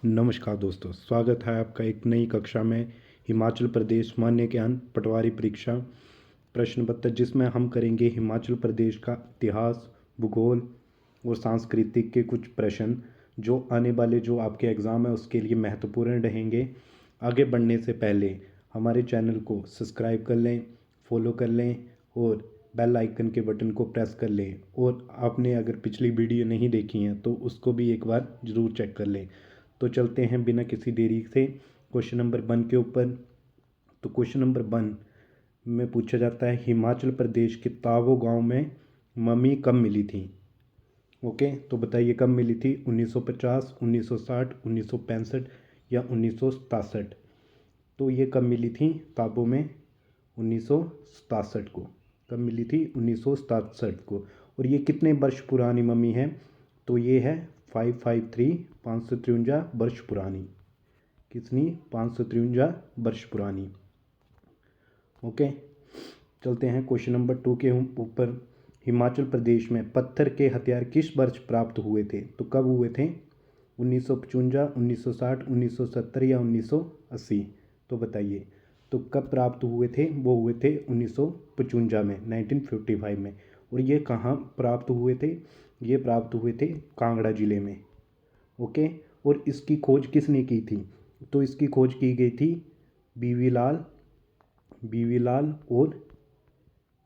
नमस्कार दोस्तों, स्वागत है आपका एक नई कक्षा में हिमाचल प्रदेश मान्य ज्ञान पटवारी परीक्षा प्रश्न पत्र, जिसमें हम करेंगे हिमाचल प्रदेश का इतिहास, भूगोल और सांस्कृतिक के कुछ प्रश्न जो आने वाले जो आपके एग्ज़ाम है उसके लिए महत्वपूर्ण रहेंगे। आगे बढ़ने से पहले हमारे चैनल को सब्सक्राइब कर लें, फॉलो कर लें और बेल आइकन के बटन को प्रेस कर लें। और आपने अगर पिछली वीडियो नहीं देखी है तो उसको भी एक बार ज़रूर चेक कर लें। तो चलते हैं बिना किसी देरी से क्वेश्चन नंबर 1 के ऊपर। तो क्वेश्चन नंबर 1 में पूछा जाता है, हिमाचल प्रदेश के तावो गांव में मम्मी कब मिली थी? ओके, तो बताइए कब मिली थी? 1950, 1960, 1965 या 1967? तो ये कब मिली थी ताबो में? 1967 को। कब मिली थी? 1967 को। और ये कितने वर्ष पुरानी मम्मी है? तो ये है 553, 553 वर्ष पुरानी। कितनी? 553 वर्ष पुरानी। ओके, चलते हैं क्वेश्चन नंबर 2 के ऊपर। हिमाचल प्रदेश में पत्थर के हथियार किस वर्ष प्राप्त हुए थे? तो कब हुए थे? 1955, 1960, 1970 या 1980? तो बताइए, तो कब प्राप्त हुए थे? वो हुए थे 1955 में, 1955 में। और ये कहाँ प्राप्त हुए थे? ये प्राप्त हुए थे कांगड़ा ज़िले में। ओके, और इसकी खोज किसने की थी? तो इसकी खोज की गई थी बीवी लाल और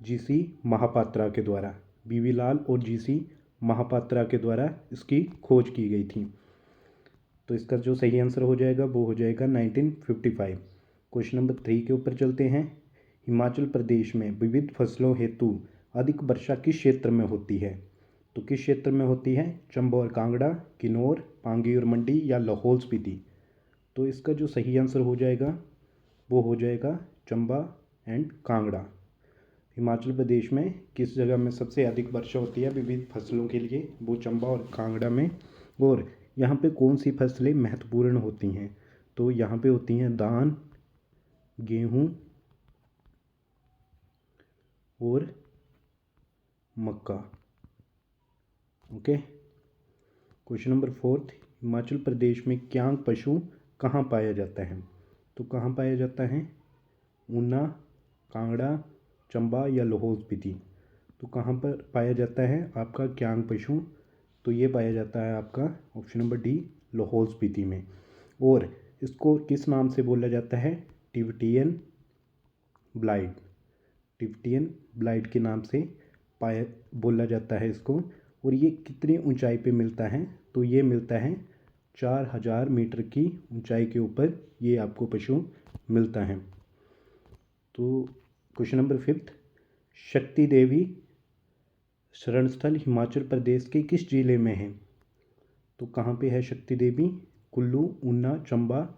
जीसी महापात्रा के द्वारा। बीवी लाल और जीसी महापात्रा के द्वारा इसकी खोज की गई थी। तो इसका जो सही आंसर हो जाएगा वो हो जाएगा 1955। क्वेश्चन नंबर 3 के ऊपर चलते हैं। हिमाचल प्रदेश में विविध फसलों हेतु अधिक वर्षा किस क्षेत्र में होती है? तो किस क्षेत्र में होती है? चंबा और कांगड़ा, किन्नौर, पांगी और मंडी या लाहौल स्पीति? तो इसका जो सही आंसर हो जाएगा वो हो जाएगा चंबा एंड कांगड़ा। हिमाचल प्रदेश में किस जगह में सबसे अधिक वर्षा होती है विविध फसलों के लिए? वो चंबा और कांगड़ा में। और यहाँ पे कौन सी फसलें महत्वपूर्ण होती हैं? तो यहाँ पे होती हैं धान, गेहूँ और मक्का। Okay, question number 4, Himachal Pradesh में क्यांग पशु कहाँ पाया जाता है? तो कहाँ पाया जाता है? ऊना, कांगड़ा, चंबा या लाहौल स्पीति? तो कहाँ पर पाया जाता है आपका क्यांग पशु? तो ये पाया जाता है आपका option number D, Lahaul Spiti में। और इसको किस नाम से बोला जाता है? Tibetan blight. टिबेटियन ब्लाइट के नाम से पाया बोला जाता है इसको। और ये कितनी ऊंचाई पे मिलता है? तो ये मिलता है 4000 मीटर की ऊंचाई के ऊपर ये आपको पशु मिलता है। तो क्वेश्चन नंबर 5, शक्ति देवी शरण स्थल हिमाचल प्रदेश के किस जिले में है? तो कहाँ पे है शक्ति देवी? कुल्लू, ऊना, चंबा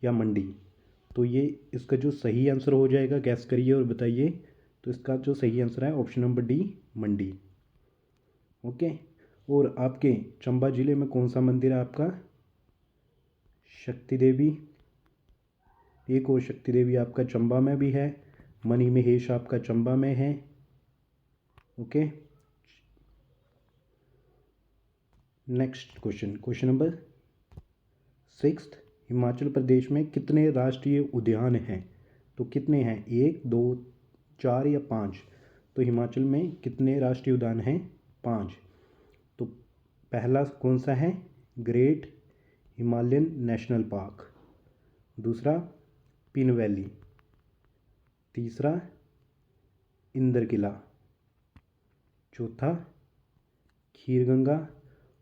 या मंडी? तो ये इसका जो सही आंसर हो जाएगा, गैस करिए और बताइए। तो इसका जो सही आंसर है ऑप्शन नंबर डी, मंडी। ओके, और आपके चंबा ज़िले में कौन सा मंदिर है आपका? शक्ति देवी। एक और शक्ति देवी आपका चंबा में भी है, मणि महेश आपका चंबा में है। Okay, next question, question number 6, Himachal Pradesh में कितने राष्ट्रीय उद्यान हैं? तो कितने हैं? 1, 2, 4 या 5? तो हिमाचल में कितने राष्ट्रीय उद्यान हैं? 5। तो पहला कौन सा है? Great Himalayan national park. दूसरा पिन वैली। तीसरा इंद्र किला। चौथा खीरगंगा।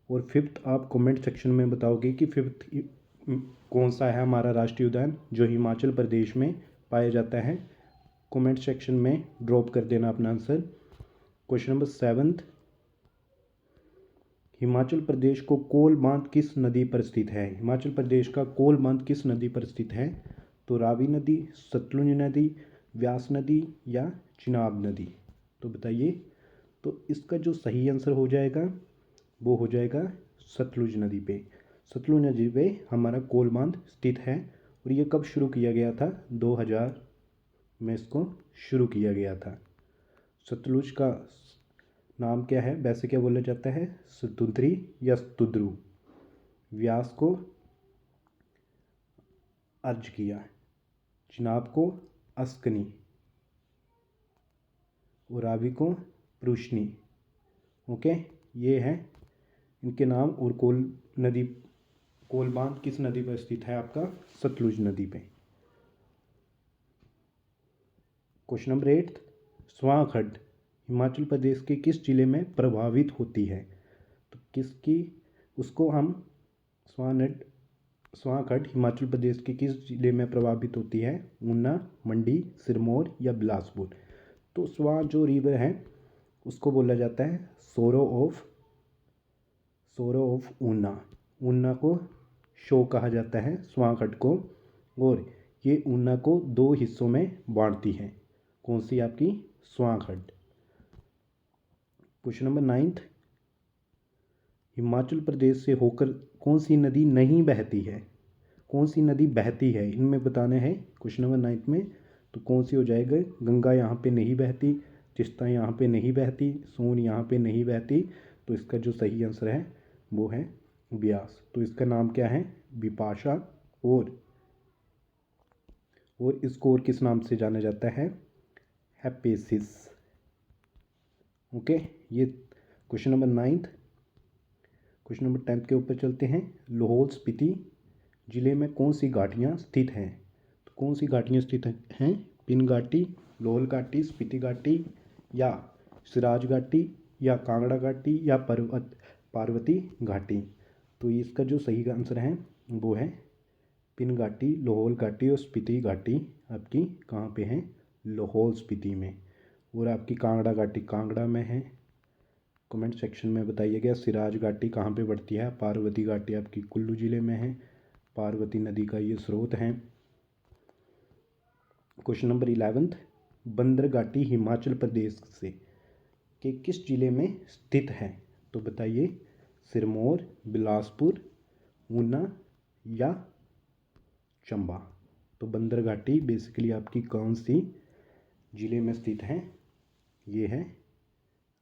और फिफ्थ आप कमेंट सेक्शन में बताओगे कि फिफ्थ कौन सा है हमारा राष्ट्रीय उद्यान जो हिमाचल प्रदेश में पाया जाता है। कमेंट सेक्शन में ड्रॉप कर देना अपना answer. Question number 7, Himachal Pradesh को कोल बांध किस नदी पर स्थित है? हिमाचल प्रदेश का कोल बांध किस नदी पर स्थित है? तो रावी नदी, सतलुज नदी, व्यास नदी या चिनाब नदी? तो बताइए। तो इसका जो सही आंसर हो जाएगा वो हो जाएगा सतलुज नदी पे। सतलुज नदी पे हमारा कोल बांध स्थित है। और ये कब शुरू किया गया था? 2000 में इसको शुरू किया गया था। सतलुज का नाम क्या है? वैसे क्या बोला जाता है? सतुद्री या सतुद्रू। व्यास को अर्ज किया, चिनाब को अस्कनी और रावी को पृशनी। ओके, ये है इनके नाम। और कोल बांध किस नदी पर स्थित है? आपका सतलुज नदी पे। क्वेश्चन नंबर 8, स्वां खड्ड हिमाचल प्रदेश के किस जिले में प्रभावित होती है? तो किसकी, उसको हम स्वां खड्ड हिमाचल प्रदेश के किस जिले में प्रभावित होती है? ऊना, मंडी, सिरमौर या बिलासपुर। तो स्वां जो रिवर है उसको बोला जाता है सोरो ऑफ ऊना। ऊना को शो कहा जाता है स्वां खड्ड को, और ये ऊना को 2 हिस्सों में बांटती है। कौन सी? आपकी स्वां खड्ड। क्वेश्चन नंबर 9, हिमाचल प्रदेश से होकर कौन सी नदी नहीं बहती है? कौन सी नदी बहती है इनमें बताना है क्वेश्चन नंबर 9 में। तो कौन सी हो जाएगा? गंगा यहाँ पे नहीं बहती, तिस्ता यहाँ पे नहीं बहती, सोन यहाँ पे नहीं बहती। तो इसका जो सही आंसर है वो है ब्यास। तो इसका नाम क्या है? बिपाशा। और इसको और किस नाम से जाना जाता है? हेपेसिस। ओके, ये क्वेश्चन नंबर 9। क्वेश्चन नंबर 10 के ऊपर चलते हैं। लाहौल स्पीति जिले में कौन सी घाटियाँ स्थित हैं? तो कौन सी घाटियाँ स्थित हैं? पिन घाटी, लाहौल घाटी, स्पीति घाटी या सिराज घाटी या कांगड़ा घाटी या पार्वती घाटी। तो इसका जो सही आंसर है वो है पिन घाटी, लाहौल घाटी और स्पीति घाटी आपकी कहाँ पे है? लाहौल स्पीति में। और आपकी कांगड़ा घाटी कांगड़ा में है। कमेंट सेक्शन में बताइएगा सिराज घाटी कहाँ पे पड़ती है? पार्वती घाटी आपकी कुल्लू जिले में है, पार्वती नदी का ये स्रोत है। क्वेश्चन नंबर 11, बंदर घाटी हिमाचल प्रदेश से के किस जिले में स्थित है? तो बताइए, सिरमौर, बिलासपुर, ऊना या चंबा। तो बंदर घाटी बेसिकली आपकी कौन सी जिले में स्थित है? ये है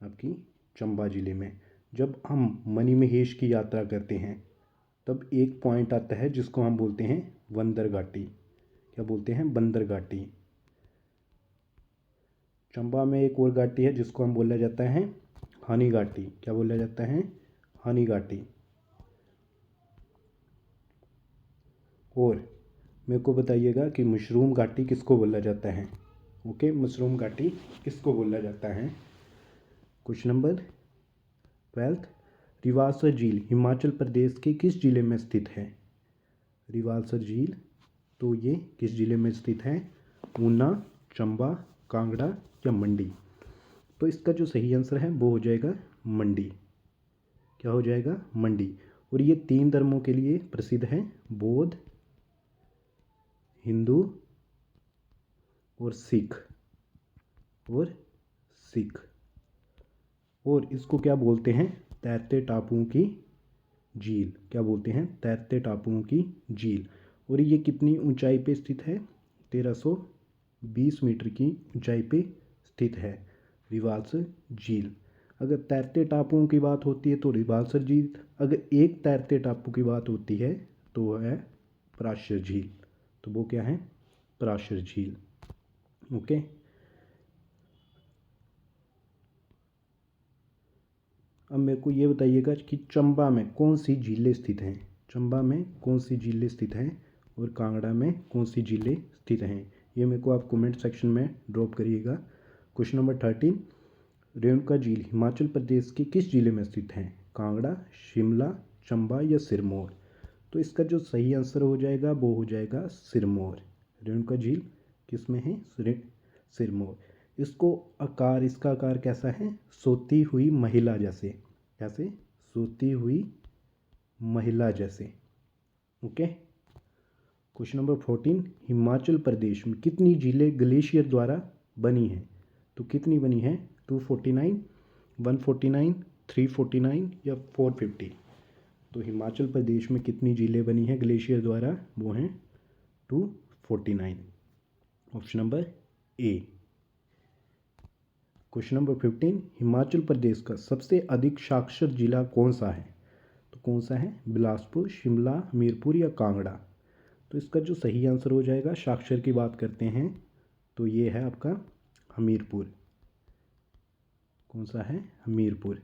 आपकी चंबा जिले में। जब हम मणिमहेश की यात्रा करते हैं तब एक पॉइंट आता है जिसको हम बोलते हैं बंदर घाटी। क्या बोलते हैं? बंदर घाटी। चंबा में एक और घाटी है जिसको हम बोला जाता है हनी घाटी। क्या बोला जाता है? हनी घाटी। और मेरे को बताइएगा कि मशरूम घाटी किसको बोला जाता है? ओके, मशरूम घाटी किसको बोला जाता है? क्वेश्चन नंबर 12, रिवालसर झील हिमाचल प्रदेश के किस जिले में स्थित है? रिवालसर झील, तो ये किस जिले में स्थित है? ऊना, चंबा, कांगड़ा या मंडी। तो इसका जो सही आंसर है वो हो जाएगा मंडी। क्या हो जाएगा? मंडी। और ये 3 धर्मों के लिए प्रसिद्ध है, बौद्ध, हिंदू और सिख। और इसको क्या बोलते हैं? तैरते टापुओं की झील। क्या बोलते हैं? तैरते टापुओं की झील। और ये कितनी ऊंचाई पे स्थित है? 1320 मीटर की ऊंचाई पे स्थित है रिवालसर झील। अगर तैरते टापुओं की बात होती है तो रिवालसर झील, अगर एक तैरते टापू की बात होती है तो वह है पराशर झील। तो वो क्या है? पराशर झील। ओके, अब मेरे को ये बताइएगा कि चंबा में कौन सी झीलें स्थित हैं? चंबा में कौन सी झीलें स्थित हैं और कांगड़ा में कौन सी झीलें स्थित हैं? ये मेरे को आप कमेंट सेक्शन में ड्रॉप करिएगा। क्वेश्चन नंबर 13, रेणुका झील हिमाचल प्रदेश के किस जिले में स्थित है? कांगड़ा, शिमला, चंबा या सिरमौर। तो इसका जो सही आंसर हो जाएगा वो हो जाएगा सिरमौर। रेणुका झील किस में है? सिरमौर। इसका आकार कैसा है? सोती हुई महिला जैसे। कैसे? सोती हुई महिला जैसे। Okay, question number 14, Himachal Pradesh में कितनी झीलें ग्लेशियर द्वारा बनी हैं? तो कितनी बनी है? 249, 149, 349 या 450। तो हिमाचल प्रदेश में कितनी झीलें बनी हैं ग्लेशियर द्वारा? वो हैं 249। Option number A. Question number 15, Himachal Pradesh का सबसे अधिक साक्षर जिला कौन सा है? तो कौन सा है? बिलासपुर, शिमला, हमीरपुर या कांगड़ा। तो इसका जो सही आंसर हो जाएगा, साक्षर की बात करते हैं तो ये है आपका हमीरपुर। कौन सा है? हमीरपुर।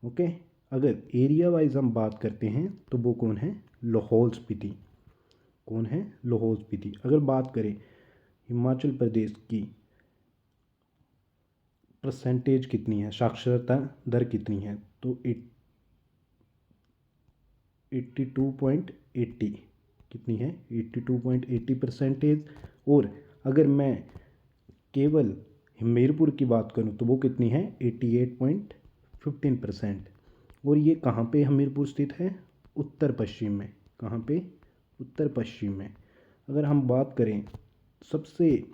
ओके। अगर एरिया वाइज हम बात करते हैं तो वो कौन है? लाहौल स्पीति। कौन है? लाहौल स्पीति। अगर बात करें हिमाचल प्रदेश की परसेंटेज कितनी है, साक्षरता दर कितनी है, तो 82.80 कितनी है? 82.80%। और अगर मैं केवल हमीरपुर की बात करूं तो वो कितनी है? 88.15%। और ये कहाँ पे हमीरपुर स्थित है? उत्तर पश्चिम में। कहाँ पे? उत्तर पश्चिम में। अगर हम बात करें सबसे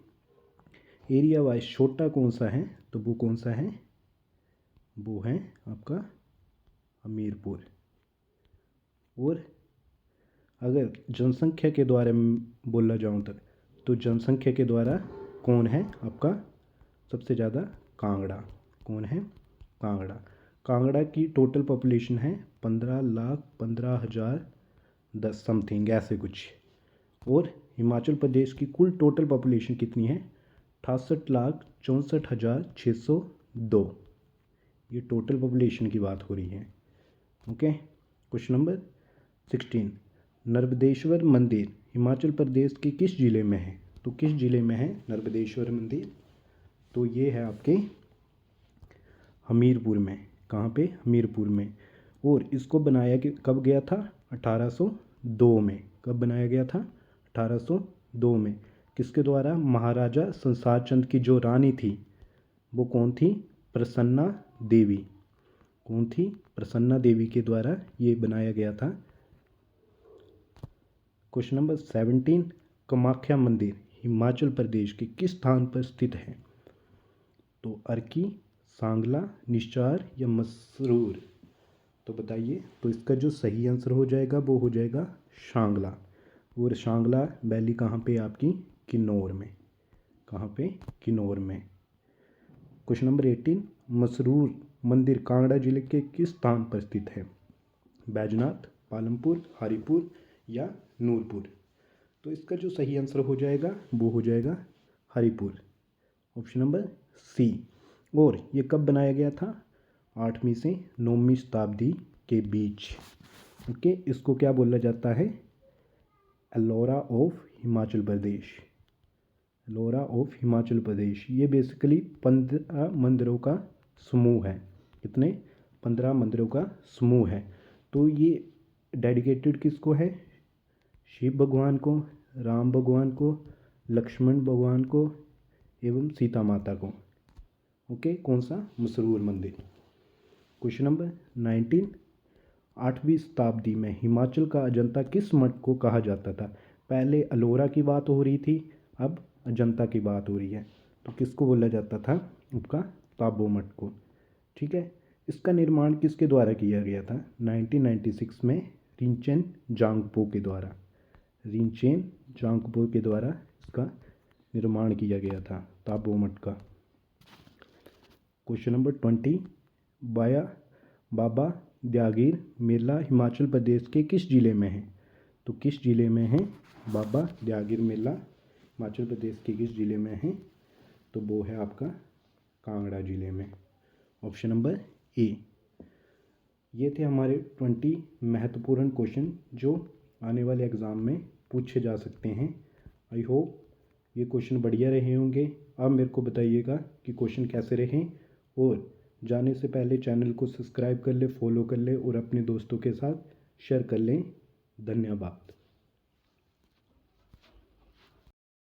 एरिया वाइज छोटा कौन सा है, तो वो कौन सा है? वो है आपका हमीरपुर। और अगर जनसंख्या के द्वारा बोला जाऊँ तो जनसंख्या के द्वारा कौन है आपका सबसे ज़्यादा? कांगड़ा। कौन है? कांगड़ा। कांगड़ा की टोटल पॉपुलेशन है 15,15,010 समथिंग ऐसे कुछ। और हिमाचल प्रदेश की कुल टोटल पॉपुलेशन कितनी है? 68,64,602। ये टोटल पॉपुलेशन की बात हो रही है। ओके। क्वेश्चन नंबर 16, नर्मदेश्वर मंदिर हिमाचल प्रदेश के किस जिले में है? तो किस जिले में है नर्मदेश्वर मंदिर? तो ये है आपके हमीरपुर में। कहाँ पे? हमीरपुर में। और इसको बनाया कब गया था? 1802 में। कब बनाया गया था? 1802 में। किसके द्वारा? महाराजा संसार चंद की जो रानी थी वो कौन थी? प्रसन्ना देवी। कौन थी? प्रसन्ना देवी के द्वारा ये बनाया गया था। क्वेश्चन नंबर 17, कामाख्या मंदिर हिमाचल प्रदेश के किस स्थान पर स्थित है? तो अर्की, सांगला, निश्चार या मसरूर? तो बताइए। तो इसका जो सही आंसर हो जाएगा वो हो जाएगा सांगला। और सांगला वैली कहाँ पे? आपकी किन्नौर में। कहाँ पे? किन्नौर में। क्वेश्चन नंबर 18, मसरूर मंदिर कांगड़ा जिले के किस स्थान पर स्थित है? बैजनाथ, पालमपुर, हरिपुर या नूरपुर? तो इसका जो सही आंसर हो जाएगा वो हो जाएगा हरिपुर। Option number C. और ये कब बनाया गया था? 8वीं से 9वीं शताब्दी के बीच। ओके। इसको क्या बोला जाता है? एलोरा ऑफ हिमाचल प्रदेश। एलोरा ऑफ हिमाचल प्रदेश। ये बेसिकली 15 मंदिरों का समूह है। कितने? 15 मंदिरों का समूह है। तो ये डेडिकेटेड किसको है? शिव भगवान को, राम भगवान को, लक्ष्मण भगवान को एवं सीता माता को। ओके। कौन सा? मसरूर मंदिर। क्वेश्चन नंबर 19, 8वीं शताब्दी में हिमाचल का अजंता किस मठ को कहा जाता था? पहले अलोरा की बात हो रही थी, अब अजंता की बात हो रही है। तो किसको बोला जाता था? आपका ताबो मठ को। ठीक है। इसका निर्माण किसके द्वारा किया गया था? 1996 में रिंचेन जांगपो के द्वारा। रिंचेन जांगपो के द्वारा इसका निर्माण किया गया था ताबो मठ का। क्वेश्चन नंबर 20, बाबा द्यागीर मेला हिमाचल प्रदेश के किस जिले में है? तो किस जिले में है बाबा द्यागीर मेला? हिमाचल प्रदेश के किस जिले में है? तो वो है आपका कांगड़ा जिले में। ऑप्शन नंबर ए। ये थे हमारे 20 महत्वपूर्ण क्वेश्चन जो आने वाले एग्ज़ाम में पूछे जा सकते हैं। आई होप ये क्वेश्चन बढ़िया रहे होंगे। आप मेरे को बताइएगा कि क्वेश्चन कैसे रहे। और जाने से पहले चैनल को सब्सक्राइब कर ले, फॉलो कर ले और अपने दोस्तों के साथ शेयर कर लें। धन्यवाद।